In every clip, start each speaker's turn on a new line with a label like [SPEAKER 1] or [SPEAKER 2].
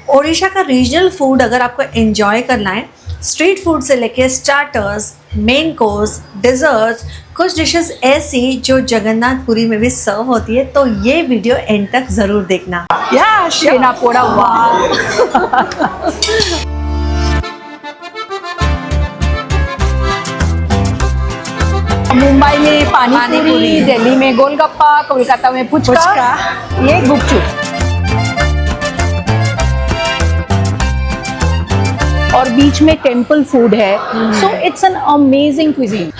[SPEAKER 1] ओडिशा का regional food अगर आपको एंजॉय करना है, स्ट्रीट फूड से लेके स्टार्टर्स, मेन कोर्स, डिजर्ट्स, कुछ डिशेस ऐसी जो जगन्नाथपुरी में भी सर्व होती है, तो ये वीडियो एंड तक ज़रूर देखना।
[SPEAKER 2] या शेनापोड़ा, वाह। मुंबई में पानी पूरी, दिल्ली में गोलगप्पा, कोलकाता में पुचका, ये गुपचुप। और बीच में टेम्पल फूड है, so it's an amazing cuisine.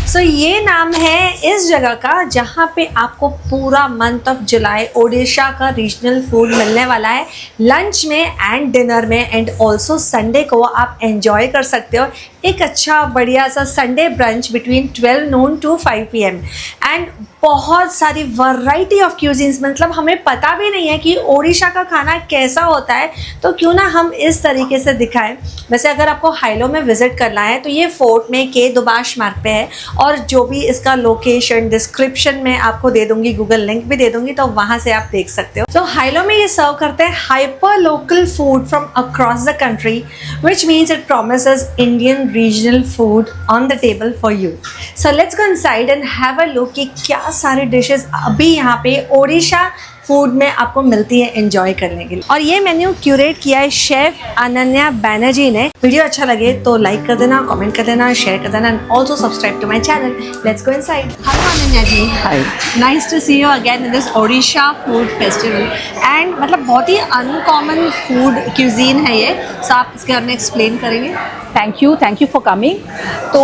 [SPEAKER 1] So ये नाम है इस जगह का जहाँ पे आपको पूरा मंथ ऑफ जुलाई ओडिशा का रीजनल फूड मिलने वाला है, लंच में एंड डिनर में, एंड ऑल्सो संडे को आप एंजॉय कर सकते हो एक अच्छा बढ़िया सा Sunday brunch between 12 noon to 5 PM। And बहुत सारी वैरायटी ऑफ क्यूजिन्स, मतलब हमें पता भी नहीं है कि ओडिशा का खाना कैसा होता है, तो क्यों ना हम इस तरीके से दिखाएं। वैसे अगर आपको हाइलो में विजिट करना है तो ये फोर्ट में के दुबाश मार्ग पे है, और जो भी इसका लोकेशन डिस्क्रिप्शन में आपको दे दूंगी, गूगल लिंक भी दे दूंगी, तो वहाँ से आप देख सकते हो। तो हाइलो में ये सर्व करते हैं hyper local food from across the country, which means it promises Indian regional food on the table for you. So let's go inside and have a look कि क्या सारे डिशेस अभी यहाँ पे ओडिशा फूड में आपको मिलती है एंजॉय करने के लिए। और ये मेन्यू क्यूरेट किया है शेफ अनन्या बैनर्जी ने। वीडियो अच्छा लगे तो लाइक कर देना, कमेंट कर देना, शेयर कर देना, and also subscribe to my channel. Let's go inside. Hello Ananya ji,
[SPEAKER 2] hi,
[SPEAKER 1] nice to see you again in this Odisha food festival. And मतलब बहुत ही अनकॉमन फूड क्यूजीन है ये, सो आप इसके बारे में एक्सप्लेन करेंगे?
[SPEAKER 2] Thank you for coming. तो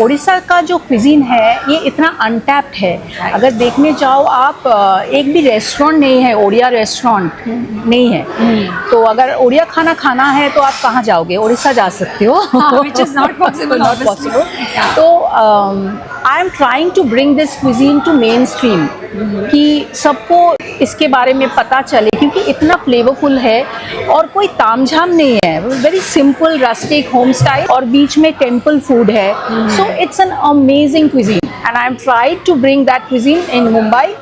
[SPEAKER 2] ओडिशा का जो क्विजीन है ये इतना अनटैप्ड है। अगर देखने जाओ आप, एक भी रेस्टोरेंट नहीं है, ओडिया रेस्टोरेंट नहीं है। तो अगर ओडिया खाना खाना है तो आप कहाँ जाओगे? ओडिशा जा सकते हो,
[SPEAKER 1] which is not possible,
[SPEAKER 2] not possible. तो I am trying to bring this cuisine to mainstream, कि सबको इसके बारे में पता चले, क्योंकि इतना फ्लेवरफुल है और कोई तामझाम नहीं है। Very simple rustic home style, और बीच में टेम्पल फूड है। So it's an amazing cuisine and I am tried to bring that cuisine in Mumbai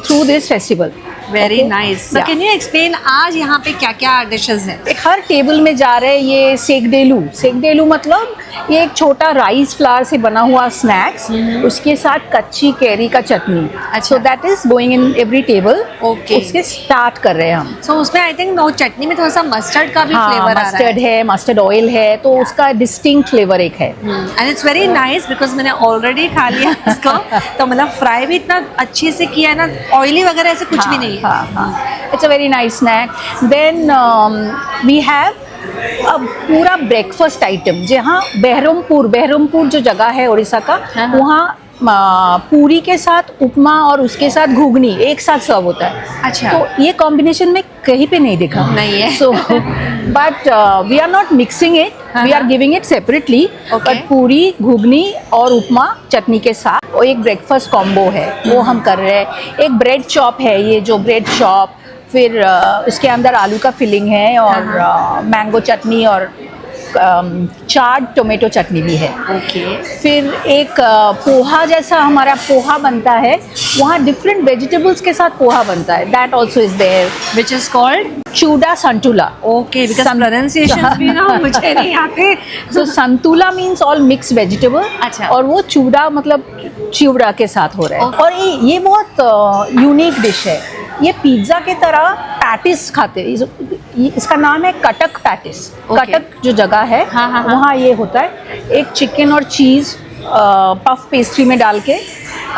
[SPEAKER 2] through this festival.
[SPEAKER 1] Very nice. So can you explain आज यहाँ पे क्या क्या डिशेस हैं?
[SPEAKER 2] हर टेबल में जा रहे हैं ये सेकडेलू मतलब ये एक छोटा राइस फ्लावर से बना हुआ स्नैक्स, उसके साथ कच्ची कैरी का चटनी। So that is going in every table.
[SPEAKER 1] Okay,
[SPEAKER 2] उसके स्टार्ट कर रहे हैं हम।
[SPEAKER 1] सो उसमें आई थिंक चटनी में थोड़ा सा मस्टर्ड का भी फ्लेवर आ रहा है।
[SPEAKER 2] मस्टर्ड है, मस्टर्ड ऑयल है, तो उसका डिस्टिंक्ट फ्लेवर एक है।
[SPEAKER 1] And it's very nice because मैंने ऑलरेडी खा लिया इसको। तो मतलब फ्राई भी इतना अच्छे से किया है ना, ऑयली वगैरह ऐसे कुछ भी नहीं है।
[SPEAKER 2] It's a very nice snack. Then we have पूरा ब्रेकफास्ट आइटम, जहाँ बहरमपुर जो जगह है उड़ीसा का, वहाँ पूरी के साथ उपमा और उसके साथ घुगनी एक साथ सर्व होता है।
[SPEAKER 1] अच्छा,
[SPEAKER 2] तो ये कॉम्बिनेशन में कहीं पे नहीं देखा
[SPEAKER 1] नहीं है।
[SPEAKER 2] So but we are not mixing it, we are giving it separately. But puri, ghugni और उपमा चटनी के साथ वो एक ब्रेकफास्ट कॉम्बो है, वो हम कर रहे हैं। एक ब्रेड चॉप है, ये जो ब्रेड चॉप, फिर उसके अंदर आलू का फिलिंग है, और मैंगो चटनी और चाट टोमेटो चटनी भी है।
[SPEAKER 1] ओके,
[SPEAKER 2] फिर एक पोहा जैसा हमारा पोहा बनता है, वहाँ डिफरेंट वेजिटेबल्स के साथ पोहा बनता है, that also is there,
[SPEAKER 1] which is called
[SPEAKER 2] chuda santula.
[SPEAKER 1] Okay, because pronunciations भी ना मुझे नहीं आते।
[SPEAKER 2] सो संतुला मीन्स ऑल मिक्स वेजिटेबल।
[SPEAKER 1] अच्छा,
[SPEAKER 2] और वो चूड़ा मतलब चिवड़ा के साथ हो रहा है। और ये बहुत यूनिक डिश है। ये पिज्ज़ा के तरह पैटिस खाते हैं। इसका नाम है कटक पैटिस। कटक जो जगह है वहाँ ये होता है। एक चिकन और चीज़ पफ पेस्ट्री में डाल के,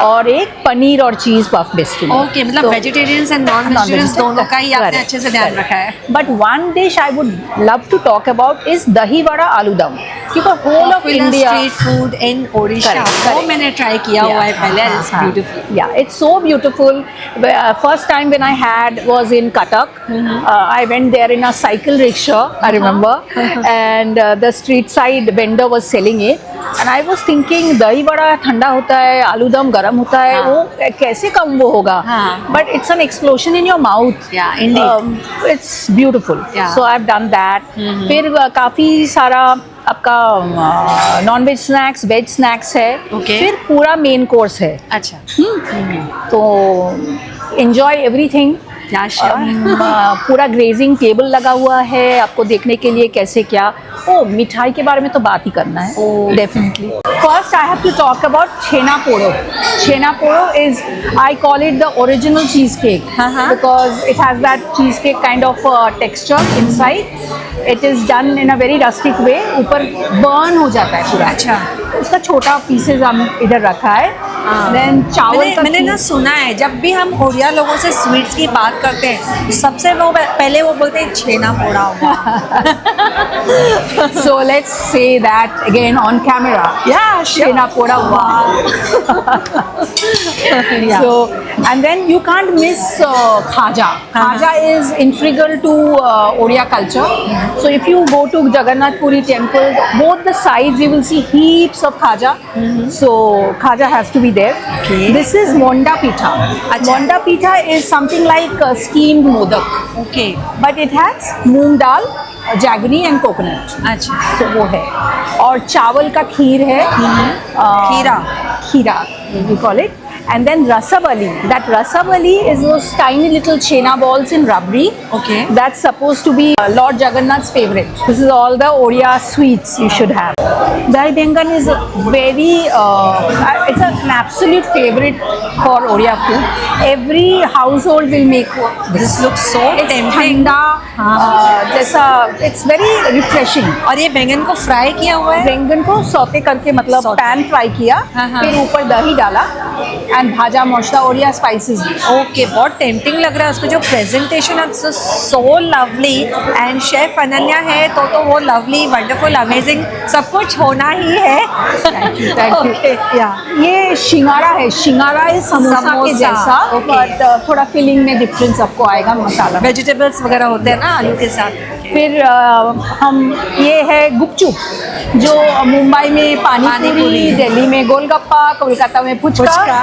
[SPEAKER 2] और एक पनीर और चीज पफ पेस्ट्री।
[SPEAKER 1] ओके, मतलब वेजिटेरियंस एंड नॉन वेजिटेरियंस दोनों का ही आपने अच्छे से ध्यान रखा है।
[SPEAKER 2] But one dish I would love to talk about is dahi vada aloo dum, क्योंकि whole of India
[SPEAKER 1] street food in Odisha, वो मैंने ट्राई किया हुआ है पहले। It's beautiful.
[SPEAKER 2] Yeah it's so beautiful. First time when I had was in Cuttack. I went there in a cycle rickshaw, I remember, and the street side vendor was selling it, and I was thinking दही वड़ा ठंडा होता है, आलू दम गर्म होता है, वो कैसे कम वो होगा? But it's an explosion in your mouth. It's beautiful. So I have done that. फिर काफ़ी सारा आपका non veg snacks, veg snacks है। फिर पूरा मेन कोर्स है।
[SPEAKER 1] अच्छा,
[SPEAKER 2] तो एंजॉय एवरीथिंग।
[SPEAKER 1] क्या श्योर।
[SPEAKER 2] पूरा ग्रेजिंग टेबल लगा हुआ है आपको देखने के लिए कैसे क्या। ओ मिठाई के बारे में तो बात ही करना है definitely. First I have to talk about chhena poda. Chhena poda is I call it the original cheese cake because it has that cheese cake kind of texture inside. It is done in a very rustic way, ऊपर burn हो जाता है पूरा।
[SPEAKER 1] अच्छा,
[SPEAKER 2] उसका छोटा pieces हम इधर रखा है। देन चावल का
[SPEAKER 1] मैंने ना सुना है जब भी हम ओडिया लोगों से स्वीट्स की बात करते हैं तो सबसे वो पहले वो बोलते हैं छेना पोड़ा होगा।
[SPEAKER 2] So let's say that again on camera.
[SPEAKER 1] Yeah, sure.
[SPEAKER 2] Chhena poda, wow.
[SPEAKER 1] Yeah.
[SPEAKER 2] So and then you can't miss khaja. Khaja is integral to Odia culture. So if you go to Jagannath Puri temple, both the sides you will see heaps of khaja. So khaja has to be there.
[SPEAKER 1] Okay.
[SPEAKER 2] This is Monda Pitha. Monda Pitha is something like steamed modak,
[SPEAKER 1] Okay.
[SPEAKER 2] but it has moong dal, jaggery and coconut.
[SPEAKER 1] अच्छा,
[SPEAKER 2] तो वो है। और चावल का खीर है, खीरा we call it, and then rasabali. That rasabali is those tiny little chena balls in rabri.
[SPEAKER 1] Okay.
[SPEAKER 2] That's supposed to be Lord Jagannath's favorite. This is all the Odia sweets you should have. Dahi Bengan is very it's an absolute favorite for Odia food. Every household will make
[SPEAKER 1] This looks so
[SPEAKER 2] it's
[SPEAKER 1] tempting.
[SPEAKER 2] ठंडा जैसा, it's very refreshing.
[SPEAKER 1] और ये बैंगन को fry किया हुआ है।
[SPEAKER 2] बैंगन को सौते करके मतलब
[SPEAKER 1] सौते।
[SPEAKER 2] पैन फ्राई किया,
[SPEAKER 1] हाँ।
[SPEAKER 2] फिर ऊपर दही डाला and bhaja masala Odia spices.
[SPEAKER 1] Okay, बहुत टेम्पटिंग लग रहा है। उसका जो प्रेजेंटेशन है so lovely and chef Ananya है तो वो लवली, वंडरफुल, अमेजिंग सब कुछ होना ही है।
[SPEAKER 2] Thank you.
[SPEAKER 1] Okay, yeah.
[SPEAKER 2] ये शिंगारा है। शिंगारा इज समोसा के
[SPEAKER 1] समोसा,
[SPEAKER 2] जैसा,
[SPEAKER 1] okay.
[SPEAKER 2] बट थोड़ा फिलिंग में डिफरेंस आपको आएगा मसाला।
[SPEAKER 1] वेजिटेबल्स वगैरह होते हैं ना आलू के साथ।
[SPEAKER 2] फिर हम ये है गुपचुप, जो मुंबई में पानी
[SPEAKER 1] पानी
[SPEAKER 2] पूरी,
[SPEAKER 1] पूरी।
[SPEAKER 2] दिल्ली में गोलगप्पा, कोलकाता में पुचका।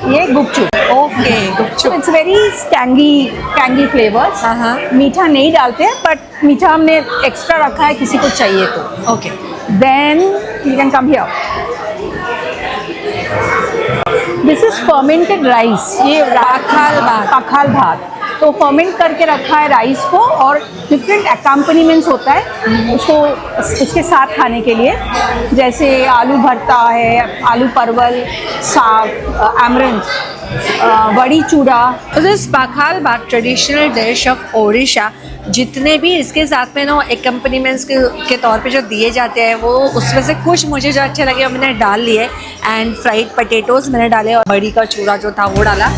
[SPEAKER 2] ये gupchup.
[SPEAKER 1] Okay, gupchup.
[SPEAKER 2] It's very tangy flavours.
[SPEAKER 1] हाँ।
[SPEAKER 2] मीठा नहीं डालते हैं, बट मीठा हमने एक्स्ट्रा रखा है किसी को चाहिए तो।
[SPEAKER 1] Okay,
[SPEAKER 2] then you can come here. This is fermented rice. ये पाखाल भात। तो फर्मेंट करके रखा है राइस को, और डिफरेंट अकम्पनीमेंट्स होता है उसको इसके साथ खाने के लिए, जैसे आलू भरता है, आलू परवल, साग, एमरंथ, बड़ी चूड़ा।
[SPEAKER 1] दिस पाखाल भात ट्रेडिशनल डिश ऑफ ओडिशा। जितने भी इसके साथ में ना एकम्पनीमेंट्स के तौर पे जो दिए जाते हैं वो उसमें से कुछ मुझे जो अच्छे लगे वो मैंने डाल लिए। एंड फ्राइड पोटैटोज मैंने डाले और बड़ी का चूड़ा जो था वो डाला।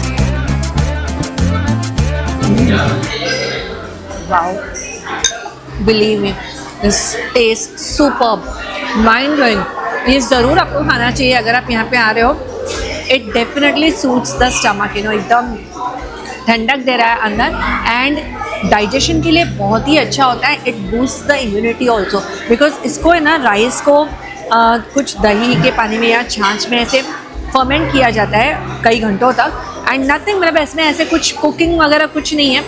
[SPEAKER 1] Wow, believe me, this taste superb, mind blowing. ये ज़रूर आपको खाना चाहिए अगर आप यहाँ पे आ रहे हो। It definitely suits the stomach, एकदम ठंडक दे रहा है अंदर एंड डाइजेशन के लिए बहुत ही अच्छा होता है। It boost the immunity also because इसको है ना राइस को कुछ दही के पानी में या छाछ में ऐसे फर्मेंट किया जाता है कई घंटों तक। एंड नथिंग, मतलब इसमें ऐसे कुछ कुकिंग वगैरह कुछ नहीं है।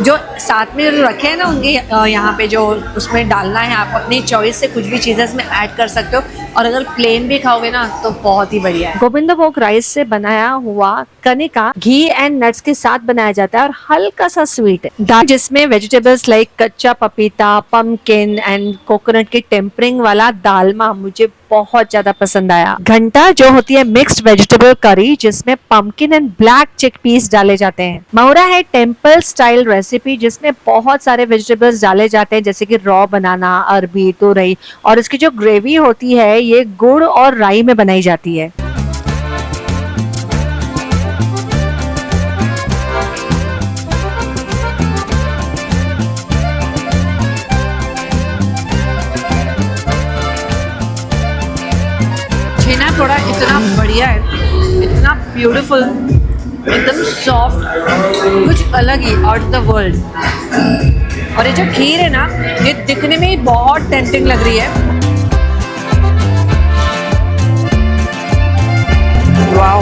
[SPEAKER 1] जो साथ में रखे हैं ना उनके यहाँ पे जो उसमें डालना है, आप अपनी चॉइस से कुछ भी चीज़ें इसमें ऐड कर सकते हो। और अगर प्लेन भी खाओगे ना तो बहुत ही बढ़िया है। गोविंदभोग राइस से बनाया हुआ कनिका घी एंड नट्स के साथ बनाया जाता है और हल्का सा स्वीट दाल, जिसमें वेजिटेबल्स लाइक कच्चा पपीता, पम्पकिन एंड कोकोनट की टेम्परिंग वाला दालमा मुझे बहुत ज्यादा पसंद आया। घंटा जो होती है मिक्स्ड वेजिटेबल करी, जिसमें पम्पकिन एंड ब्लैक चिकपीस डाले जाते हैं। महुरा है टेम्पल स्टाइल रेसिपी जिसमें बहुत सारे वेजिटेबल्स डाले जाते हैं, जैसे कि रॉ बनाना, अरबी, तुरई, और इसकी जो ग्रेवी होती है ये गुड़ और राई में बनाई जाती है। छेना थोड़ा इतना बढ़िया है, इतना ब्यूटीफुल, एकदम सॉफ्ट, कुछ अलग ही आउट द वर्ल्ड। और ये जो खीर है ना ये दिखने में ही बहुत टेम्पटिंग लग रही है। वाओ,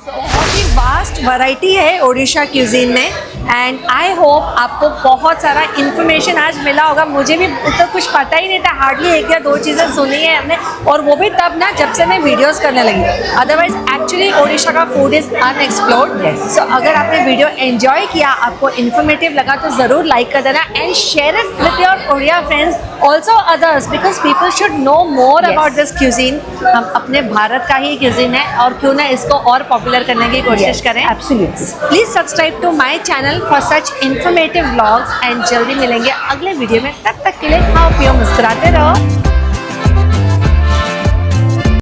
[SPEAKER 1] बहुत ही वास्ट वैरायटी है ओडिशा क्यूजीन में। एंड आई होप आपको बहुत सारा इन्फॉर्मेशन आज मिला होगा। मुझे भी तो कुछ पता ही नहीं था, हार्डली 1 या 2 चीज़ें सुनी है हमने, और वो भी तब ना जब से मैं वीडियोस करने लगी। अदरवाइज एक्चुअली ओडिशा का फूड इज अनएक्सप्लोर्ड। सो अगर आपने वीडियो एंजॉय किया, आपको इन्फॉर्मेटिव लगा, तो ज़रूर लाइक कर देना and share it with your Odia friends, also others, because people should know more about this cuisine. हम अपने भारत का ही क्यूजीन है और क्यों ना इसको और पॉपुलर करने की कोशिश करें।
[SPEAKER 2] Absolutely.
[SPEAKER 1] Please subscribe to my channel for such informative vlogs and जल्दी मिलेंगे अगले वीडियो में। तब तक के लिए खाओ पियो मुस्कुराते रहो।